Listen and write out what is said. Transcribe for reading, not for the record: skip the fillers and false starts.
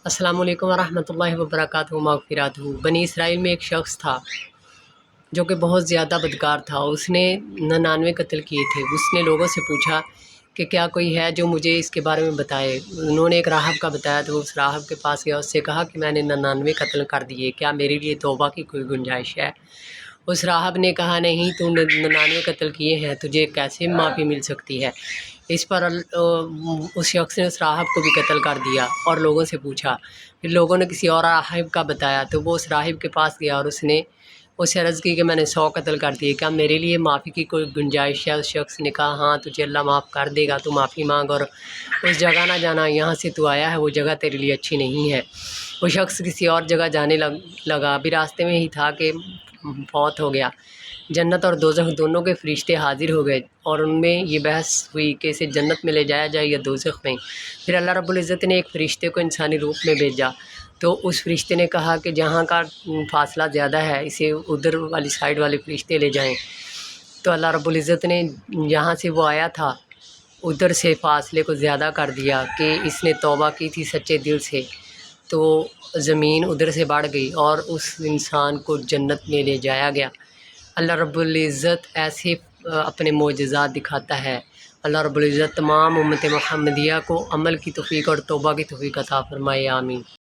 السلام علیکم ورحمۃ اللہ وبرکاتہ مغفراتہ۔ بنی اسرائیل میں ایک شخص تھا جو کہ بہت زیادہ بدکار تھا۔ اس نے 99 قتل کیے تھے۔ اس نے لوگوں سے پوچھا کہ کیا کوئی ہے جو مجھے اس کے بارے میں بتائے۔ انہوں نے ایک راہب کا بتایا تو اس راہب کے پاس گیا، اس سے کہا کہ میں نے 99 قتل کر دیے، کیا میرے لیے توبہ کی کوئی گنجائش ہے؟ اس راہب نے کہا نہیں، تو 99 قتل کیے ہیں، تجھے کیسے معافی مل سکتی ہے؟ اس پر اس شخص نے اس راہب کو بھی قتل کر دیا اور لوگوں سے پوچھا۔ پھر لوگوں نے کسی اور راہب کا بتایا تو وہ اس راہب کے پاس گیا اور اس نے اسے عرض کی کہ میں نے 100 قتل کر دیے، کیا میرے لیے معافی کی کوئی گنجائش ہے؟ اس شخص نے کہا ہاں، تجھے اللہ معاف کر دے گا، تو معافی مانگ اور اس جگہ نہ جانا، یہاں سے تو آیا ہے وہ جگہ تیرے لیے اچھی نہیں ہے۔ وہ شخص کسی اور جگہ جانے لگا، ابھی راستے میں ہی تھا کہ فوت ہو گیا۔ جنت اور دوزخ دونوں کے فرشتے حاضر ہو گئے اور ان میں یہ بحث ہوئی کہ اسے جنت میں لے جایا جائے یا دوزخ میں۔ پھر اللہ رب العزت نے ایک فرشتے کو انسانی روپ میں بھیجا تو اس فرشتے نے کہا کہ جہاں کا فاصلہ زیادہ ہے اسے ادھر والی سائڈ والے فرشتے لے جائیں۔ تو اللہ رب العزت نے جہاں سے وہ آیا تھا ادھر سے فاصلے کو زیادہ کر دیا کہ اس نے توبہ کی تھی سچے دل سے، تو زمین ادھر سے بڑھ گئی اور اس انسان کو جنت میں لے جایا گیا۔ اللہ رب العزت ایسے اپنے معجزات دکھاتا ہے۔ اللہ رب العزت تمام امت محمدیہ کو عمل کی توفیق اور توبہ کی توفیق عطا فرمائے، آمین۔